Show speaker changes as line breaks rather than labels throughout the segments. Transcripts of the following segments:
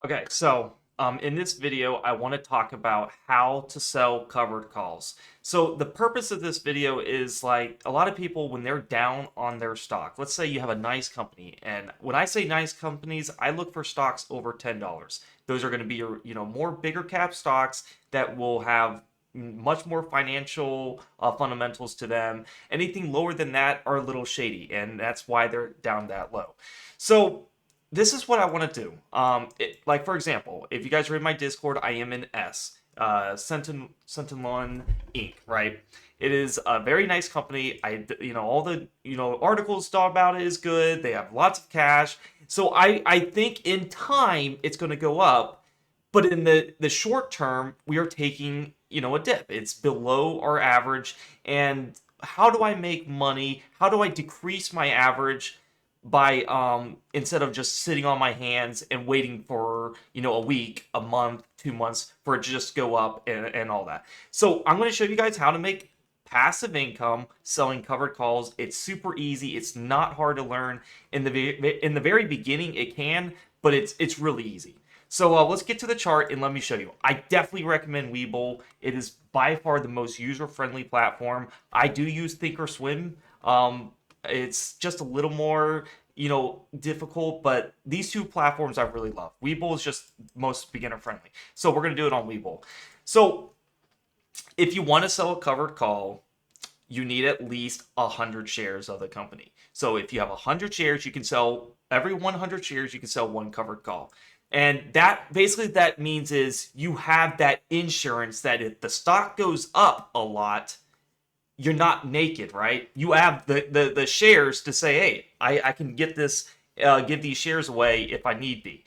Okay, so in this video, I want to talk about how to sell covered calls. So the purpose of this video is like a lot of people when they're down on their stock. Let's say you have a nice company, and when I say nice companies, I look for stocks over $10. Those are going to be your, more bigger cap stocks that will have much more financial fundamentals to them. Anything lower than that are a little shady, and that's why they're down that low. So this is what I want to do. Like for example, if you guys are in my Discord, I am in S, Sentinelon Inc. Right? It is a very nice company. All the articles talk about it is good. They have lots of cash. So I think in time it's going to go up, but in the short term we are taking a dip. It's below our average, and how do I make money? How do I decrease my average by instead of just sitting on my hands and waiting for a week, a month, 2 months for it to just go up and all that. So I'm going to show you guys how to make passive income selling covered calls. It's super easy. It's not hard to learn. In the very beginning it can, but it's really easy. So let's get to the chart and let me show you. I definitely recommend Webull. It is by far the most user-friendly platform. I do use Thinkorswim. It's just a little more, difficult, but these two platforms I really love. Webull is just most beginner friendly. So we're going to do it on Webull. So if you want to sell a covered call, you need at least 100 shares of the company. So if you have 100 shares, you can sell every 100 shares, you can sell one covered call. And that basically that means is you have that insurance that if the stock goes up a lot, you're not naked, right? You have the shares to say, hey, I can get this, give these shares away if I need be.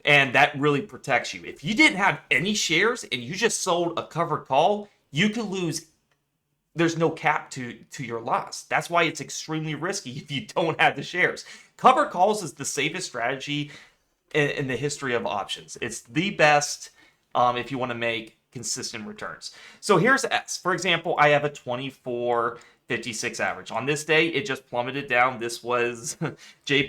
And that really protects you. If you didn't have any shares and you just sold a covered call, you could lose. There's no cap to your loss. That's why it's extremely risky if you don't have the shares. Covered calls is the safest strategy in the history of options. It's the best if you want to make consistent returns. So here's S. For example, I have a 24.56 average. On this day, it just plummeted down. This was J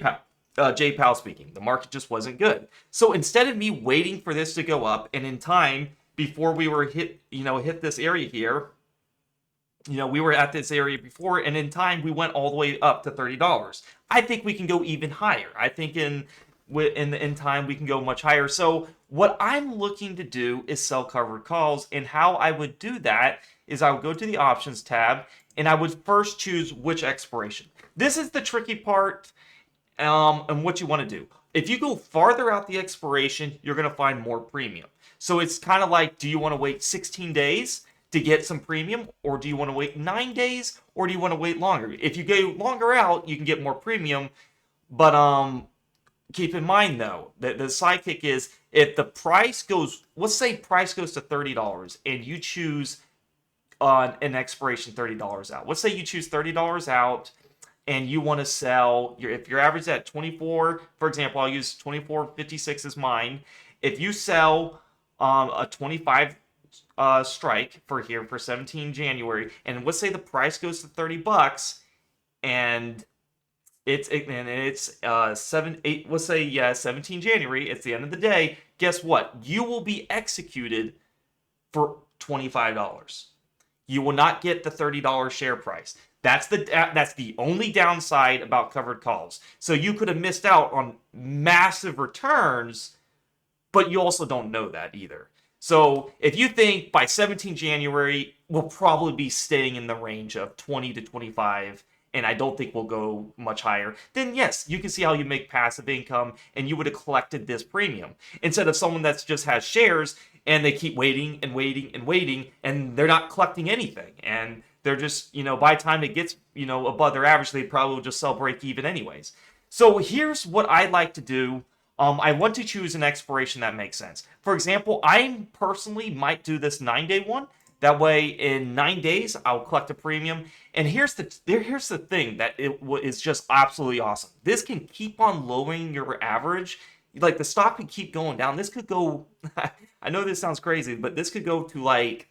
Powell speaking. The market just wasn't good. So instead of me waiting for this to go up, and in time before we were hit this area here, we were at this area before, and in time we went all the way up to $30. I think we can go even higher. I think in time we can go much higher. So what I'm looking to do is sell covered calls, and how I would do that is I would go to the options tab and I would first choose which expiration. This is the tricky part, and what you want to do. If you go farther out the expiration, you're going to find more premium. So it's kind of like, do you want to wait 16 days to get some premium, or do you want to wait 9 days, or do you want to wait longer? If you go longer out, you can get more premium, but keep in mind though that the sidekick is if the price goes, let's say price goes to $30 and you choose on an expiration $30 out. Let's say you choose $30 out and you want to sell if your average is at 24, for example, I'll use 24.56 as mine. If you sell a 25 strike for here for 17 January, and let's say the price goes to $30 and it's 7 8 let's say 17 January, it's the end of the day. Guess what? You will be executed for $25. You will not get the $30 share price. That's the only downside about covered calls. So you could have missed out on massive returns, but you also don't know that either. So if you think by 17 January we'll probably be staying in the range of 20 to 25, and I don't think we'll go much higher, then yes, you can see how you make passive income, and you would have collected this premium instead of someone that just has shares and they keep waiting and waiting and waiting, and they're not collecting anything, and they're just, by the time it gets, above their average, they probably will just sell break even anyways. So here's what I like to do. I want to choose an expiration that makes sense. For example, I personally might do this 9-day one. That way, in 9 days, I'll collect a premium. And here's the thing that it is just absolutely awesome. This can keep on lowering your average. Like the stock could keep going down. This could go. I know this sounds crazy, but this could go to like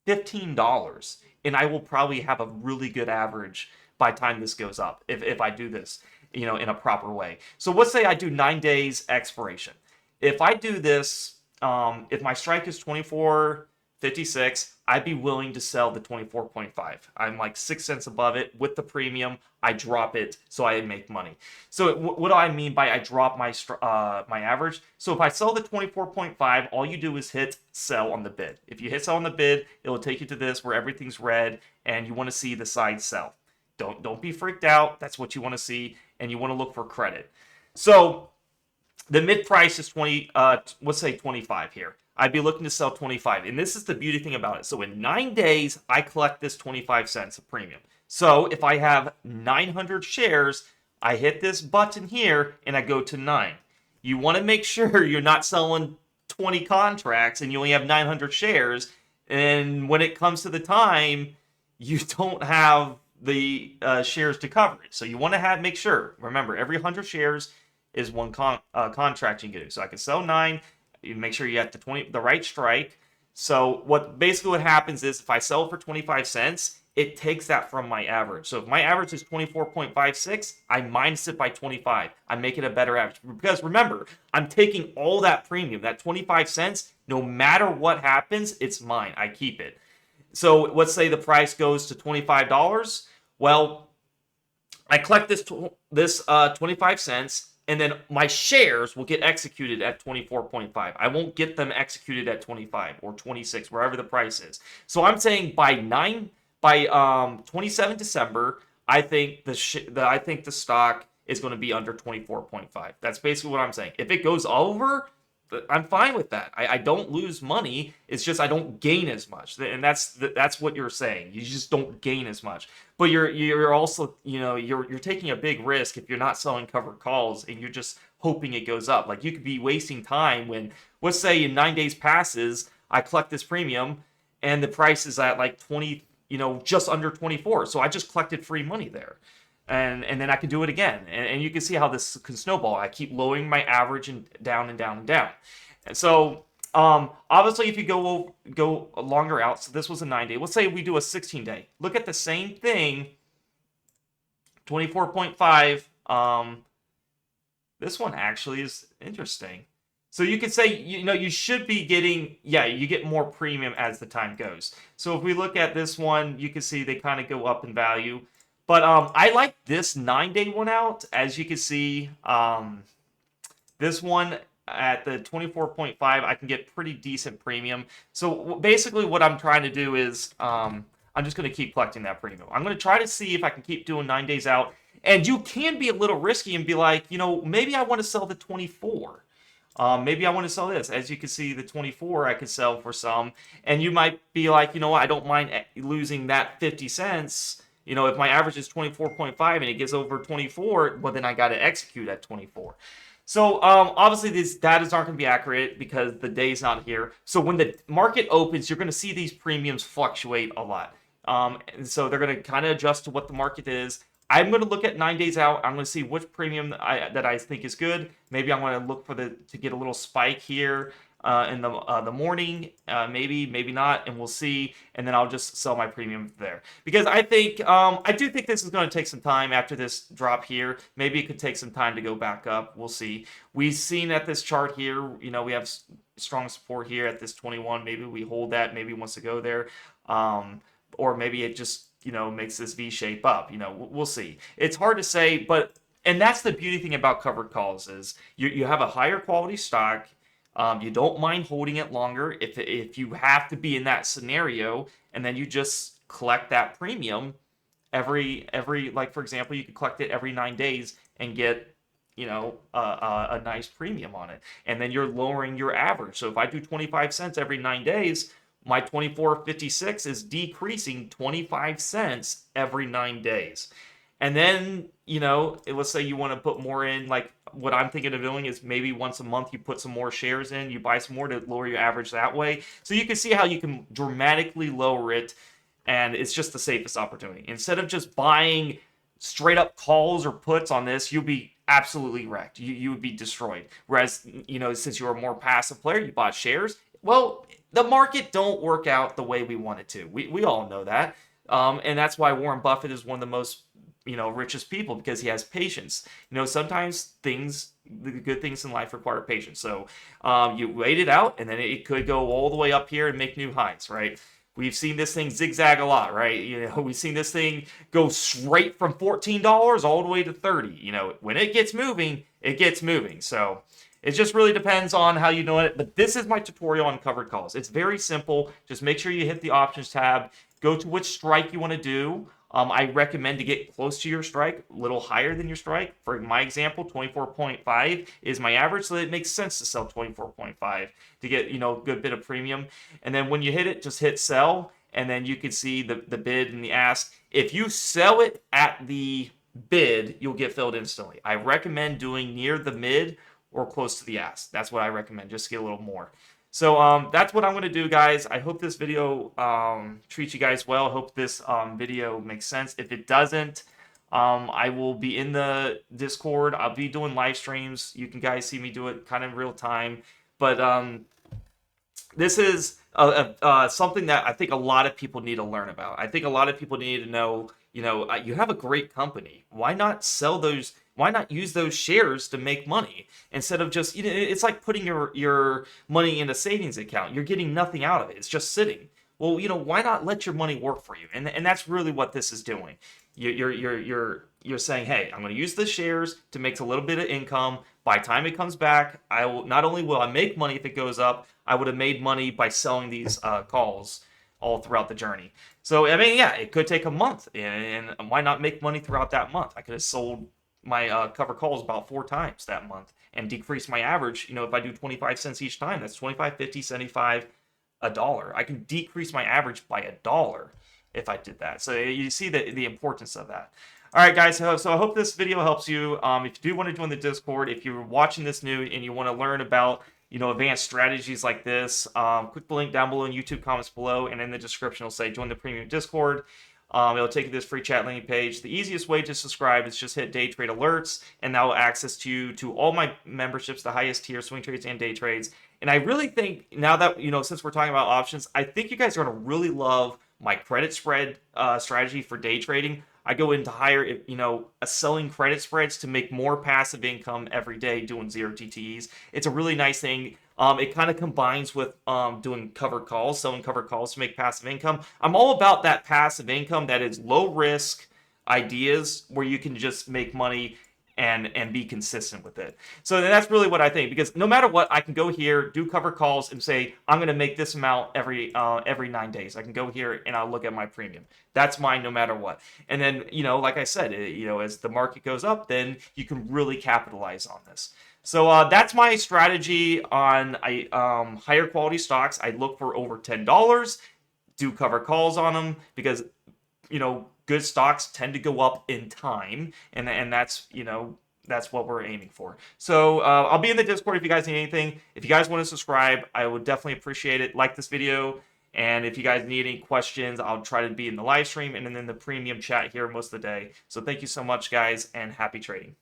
$15, and I will probably have a really good average by the time this goes up if I do this, in a proper way. So let's say I do 9 days expiration. if I do this, if my strike is 24.56, I'd be willing to sell the 24.5. I'm like 6 cents above it with the premium. I drop it so I make money. So what do I mean by I drop my average? So if I sell the 24.5, all you do is hit sell on the bid. If you hit sell on the bid, it will take you to this where everything's red and you want to see the side sell. Don't be freaked out. That's what you want to see, and you want to look for credit. So the mid price is 20, let's say 25 here. I'd be looking to sell 25. And this is the beauty thing about it. So in 9 days, I collect this 25 cents of premium. So if I have 900 shares, I hit this button here and I go to 9. You want to make sure you're not selling 20 contracts and you only have 900 shares. And when it comes to the time, you don't have the shares to cover it. So you want to make sure, remember, every 100 shares is one contract you can do. So I can sell 9. You make sure you have the right strike. So what happens is if I sell for 25 cents, it takes that from my average. So if my average is 24.56, I minus it by 25. I make it a better average. Because remember, I'm taking all that premium, that 25 cents, no matter what happens, it's mine. I keep it. So let's say the price goes to $25. Well, I collect this 25 cents, and then my shares will get executed at 24.5. I won't get them executed at 25 or 26, wherever the price is. So I'm saying by 27 December, I think the stock is going to be under 24.5. That's basically what I'm saying. If it goes over, I'm fine with that. I don't lose money. It's just I don't gain as much, and that's what you're saying. You just don't gain as much. But you're also you're taking a big risk if you're not selling covered calls and you're just hoping it goes up. Like you could be wasting time when, let's say in 9 days passes, I collect this premium and the price is at like 20, just under 24. So I just collected free money there. And then I can do it again. And you can see how this can snowball. I keep lowering my average and down and down and down. And so obviously if you go longer out, so this was a 9-day. Let's say we do a 16-day. Look at the same thing, 24.5. This one actually is interesting. So you could say, you should be getting, you get more premium as the time goes. So if we look at this one, you can see they kind of go up in value. But I like this 9-day one out. As you can see, this one at the 24.5, I can get pretty decent premium. So basically what I'm trying to do is I'm just going to keep collecting that premium. I'm going to try to see if I can keep doing 9 days out. And you can be a little risky and be like, maybe I want to sell the 24. Maybe I want to sell this. As you can see, the 24 I could sell for some. And you might be like, I don't mind losing that 50 cents. If my average is 24.5 and it gets over 24, well, then I got to execute at 24. So obviously these data aren't going to be accurate because the day's not here. So when the market opens, you're going to see these premiums fluctuate a lot. And so they're going to kind of adjust to what the market is. I'm going to look at 9 days out. I'm going to see which premium that I think is good. Maybe I'm going to look to get a little spike here in the morning, maybe not, and we'll see. And then I'll just sell my premium there because I do think this is going to take some time after this drop here. Maybe it could take some time to go back up. We'll see. We've seen at this chart here, we have strong support here at this 21. Maybe we hold that. Maybe it wants to go there, or maybe it just makes this V shape up. We'll see. It's hard to say, and that's the beauty thing about covered calls is you have a higher quality stock. You don't mind holding it longer if you have to be in that scenario, and then you just collect that premium every like for example, you could collect it every 9 days and get a nice premium on it, and then you're lowering your average. So if I do 25 cents every 9 days, my 24.56 is decreasing 25 cents every 9 days. And then, let's say you want to put more in, like what I'm thinking of doing is maybe once a month you put some more shares in, you buy some more to lower your average that way. So you can see how you can dramatically lower it, and it's just the safest opportunity. Instead of just buying straight up calls or puts on this, you'll be absolutely wrecked. You would be destroyed. Whereas, since you're a more passive player, you bought shares. Well, the market don't work out the way we want it to. We all know that. And that's why Warren Buffett is one of the most richest people because he has patience. Sometimes the good things in life require patience. So you wait it out, and then it could go all the way up here and make new highs, right? We've seen this thing zigzag a lot, right? We've seen this thing go straight from $14 all the way to 30. When it gets moving, it gets moving. So it just really depends on how you know it. But this is my tutorial on covered calls. It's very simple. Just make sure you hit the options tab. Go to which strike you want to do. I recommend to get close to your strike, a little higher than your strike. For my example, 24.5 is my average, so it makes sense to sell 24.5 to get, a good bit of premium. And then when you hit it, just hit sell, and then you can see the bid and the ask. If you sell it at the bid, you'll get filled instantly. I recommend doing near the mid or close to the ask. That's what I recommend, just to get a little more. So that's what I'm going to do, guys. I hope this video treats you guys well. Hope this video makes sense. If it doesn't, I will be in the Discord. I'll be doing live streams. You can guys see me do it kind of real time. But this is something that I think a lot of people need to learn about. I think a lot of people need to know, you have a great company. Why not sell those? Why not use those shares to make money instead of just, it's like putting your money in a savings account. You're getting nothing out of it. It's just sitting. Well, why not let your money work for you? And that's really what this is doing. You're saying, hey, I'm going to use the shares to make a little bit of income. By the time it comes back, I will not only will I make money if it goes up, I would have made money by selling these calls all throughout the journey. So, I mean, yeah, it could take a month, and why not make money throughout that month? I could have sold my cover calls about 4 times that month and decrease my average. If I do 25 cents each time, that's 25, 50, 75, $1. I can decrease my average by $1 if I did that. So you see the importance of that. All right, guys. So I hope this video helps you. If you do want to join the Discord, if you're watching this new and you want to learn about advanced strategies like this, click the link down below in YouTube comments below, and in the description it'll say join the premium Discord. It'll take you to this free chat landing page. The easiest way to subscribe is just hit day trade alerts, and that will access you to all my memberships, the highest tier, swing trades and day trades. And I really think now that, since we're talking about options, I think you guys are going to really love my credit spread strategy for day trading. I go into higher, selling credit spreads to make more passive income every day doing 0 DTEs. It's a really nice thing. It kind of combines with doing covered calls, selling covered calls to make passive income. I'm all about that passive income that is low risk ideas where you can just make money and be consistent with it. So that's really what I think, because no matter what, I can go here, do cover calls, and say I'm going to make this amount every 9 days. I can go here and I'll look at my premium. That's mine no matter what. And then like I said, as the market goes up, then you can really capitalize on this. So that's my strategy on higher quality stocks. I look for over $10, do cover calls on them, because good stocks tend to go up in time, and that's that's what we're aiming for. So I'll be in the Discord if you guys need anything. If you guys want to subscribe, I would definitely appreciate it. Like this video, and if you guys need any questions, I'll try to be in the live stream and then in the premium chat here most of the day. So thank you so much, guys, and happy trading.